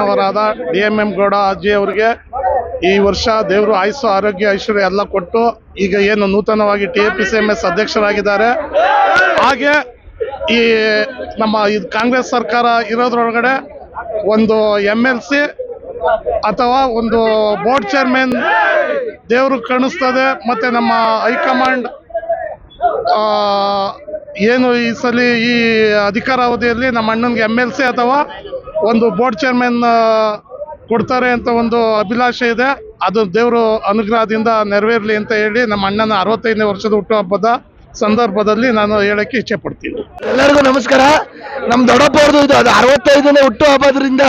ಅವರಾದ DMM Gowda ಅಜ್ಜಿ ಅವರಿಗೆ ಈ ವರ್ಷ ದೇವರು ಆಯುಸ್ಸು ಆರೋಗ್ಯ ಐಶ್ವರ್ಯ ಎಲ್ಲ ಕೊಟ್ಟು ಈಗ ಏನು ನೂತನವಾಗಿ TAPCMS ಅಧ್ಯಕ್ಷರಾಗಿದ್ದಾರೆ. ಹಾಗೆ ಈ ನಮ್ಮ ಕಾಂಗ್ರೆಸ್ ಸರ್ಕಾರ ಇರೋದ್ರೊಳಗಡೆ ಒಂದು MLC ಅಥವಾ ಒಂದು ಬೋರ್ಡ್ ಚೇರ್ಮನ್ ದೇವರು ಕಾಣಿಸ್ತದೆ. ಮತ್ತೆ ನಮ್ಮ ಹೈಕಮಾಂಡ್ ಏನು ಈ ಸಲ ಈ ಅಧಿಕಾರಾವಧಿಯಲ್ಲಿ ನಮ್ಮ ಅಣ್ಣನಿಗೆ MLC ಅಥವಾ ಒಂದು ಬೋರ್ಡ್ ಚೇರ್ಮನ್ ಕೊಡ್ತಾರೆ ಅಂತ ಒಂದು ಅಭಿಲಾಷೆ ಇದೆ. ಅದು ದೇವರು ಅನುಗ್ರಹದಿಂದ ನೆರವೇರಲಿ ಅಂತ ಹೇಳಿ ನಮ್ಮ ಅಣ್ಣನ 65ನೇ ವರ್ಷದ ಹುಟ್ಟುಹಬ್ಬದ ಸಂದರ್ಭದಲ್ಲಿ ನಾನು ಹೇಳಕ್ಕೆ ಇಚ್ಛೆ ಪಡ್ತೀನಿ. ಎಲ್ಲರಿಗೂ ನಮಸ್ಕಾರ. ನಮ್ ದೊಡ್ಡಪ್ಪ ಅವ್ರದ್ದು ಇದು ಅದು 65ನೇ ಹುಟ್ಟು ಹಬ್ಬದ್ರಿಂದ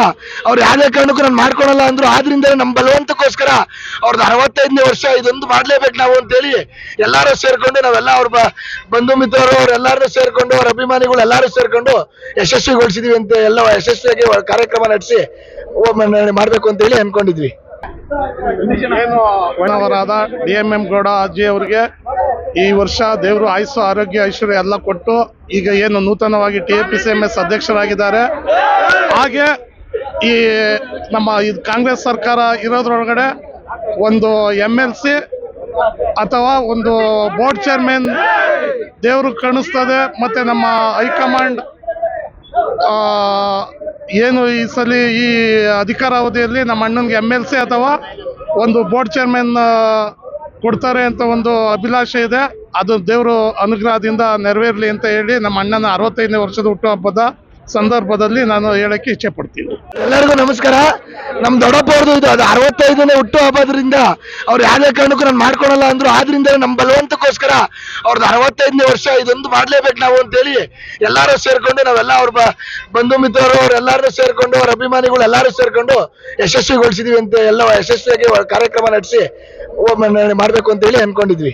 ಅವ್ರು ಯಾವುದೇ ಕಾರಣಕ್ಕೂ ನಾನು ಮಾಡ್ಕೊಳಲ್ಲ ಅಂದ್ರು. ಆದ್ರಿಂದ ನಮ್ ಬಲವಂತಕ್ಕೋಸ್ಕರ ಅವ್ರದ್ದು 65ನೇ ವರ್ಷ ಇದೊಂದು ಮಾಡ್ಲೇಬೇಕು ನಾವು ಅಂತೇಳಿ ಎಲ್ಲಾರು ಸೇರ್ಕೊಂಡು ನಾವೆಲ್ಲ ಅವ್ರ ಬಂಧು ಮಿತ್ರರು ಅವ್ರೆಲ್ಲಾರು ಸೇರ್ಕೊಂಡು ಅವ್ರ ಅಭಿಮಾನಿಗಳು ಎಲ್ಲಾರು ಸೇರ್ಕೊಂಡು ಯಶಸ್ವಿಗೊಳಿಸಿದೀವಿ ಅಂತ ಎಲ್ಲ ಯಶಸ್ವಿಯಾಗಿ ಕಾರ್ಯಕ್ರಮ ನಡೆಸಿ ಮಾಡ್ಬೇಕು ಅಂತ ಹೇಳಿ ಅನ್ಕೊಂಡಿದ್ವಿ. ಅವರಾದ DMM ಗೌಡ ಅಜ್ಜಿ ಅವರಿಗೆ ಈ ವರ್ಷ ದೇವರು ಆಯುಸ್ಸು ಆರೋಗ್ಯ ಐಶ್ವರ್ಯ ಎಲ್ಲ ಕೊಟ್ಟು ಈಗ ಏನು ನೂತನವಾಗಿ TAPCMS ಅಧ್ಯಕ್ಷರಾಗಿದ್ದಾರೆ. ಹಾಗೆ ಈ ನಮ್ಮ ಕಾಂಗ್ರೆಸ್ ಸರ್ಕಾರ ಇರೋದ್ರೊಳಗಡೆ ಒಂದು MLC ಅಥವಾ ಒಂದು ಬೋರ್ಡ್ ಚೇರ್ಮನ್ ದೇವರು ಕಾಣಿಸ್ತದೆ. ಮತ್ತೆ ನಮ್ಮ ಹೈಕಮಾಂಡ್ ಏನು ಈ ಸಲ ಈ ಅಧಿಕಾರಾವಧಿಯಲ್ಲಿ ನಮ್ಮ ಅಣ್ಣನಿಗೆ MLC ಅಥವಾ ಒಂದು ಬೋರ್ಡ್ ಚೇರ್ಮನ್ ಕೊಡ್ತಾರೆ ಅಂತ ಒಂದು ಅಭಿಲಾಷೆ ಇದೆ. ಅದು ದೇವರು ಅನುಗ್ರಹದಿಂದ ನೆರವೇರಲಿ ಅಂತ ಹೇಳಿ ನಮ್ಮ ಅಣ್ಣನ 65ನೇ ವರ್ಷದ ಹುಟ್ಟುಹಬ್ಬದ ಸಂದರ್ಭದಲ್ಲಿ ನಾನು ಹೇಳಕ್ಕೆ ಇಚ್ಛೆ ಪಡ್ತೀನಿ. ಎಲ್ಲರಿಗೂ ನಮಸ್ಕಾರ. ನಮ್ ದೊಡ್ಡಪ್ಪ ಅವ್ರದ್ದು ಇದು ಅದು 65ನೇ ಹುಟ್ಟು ಹಬ್ಬದ್ರಿಂದ ಅವ್ರು ಯಾವುದೇ ಕಾರಣಕ್ಕೂ ನಾನು ಮಾಡ್ಕೊಳಲ್ಲ ಅಂದ್ರು. ಆದ್ರಿಂದ ನಮ್ ಬಲವಂತಕ್ಕೋಸ್ಕರ ಅವ್ರದ್ದು 65ನೇ ವರ್ಷ ಇದೊಂದು ಮಾಡ್ಲೇಬೇಕು ನಾವು ಅಂತೇಳಿ ಎಲ್ಲಾರು ಸೇರ್ಕೊಂಡು ನಾವೆಲ್ಲ ಅವ್ರ ಬಂಧು ಮಿತ್ರರು ಅವ್ರೆಲ್ಲಾರು ಸೇರ್ಕೊಂಡು ಅವ್ರ ಅಭಿಮಾನಿಗಳು ಎಲ್ಲಾರು ಸೇರ್ಕೊಂಡು ಯಶಸ್ವಿಗೊಳಿಸಿದೀವಿ ಅಂತ ಎಲ್ಲ ಯಶಸ್ವಿಯಾಗಿ ಕಾರ್ಯಕ್ರಮ ನಡೆಸಿ ಮಾಡ್ಬೇಕು ಅಂತ ಹೇಳಿ ಅನ್ಕೊಂಡಿದ್ವಿ.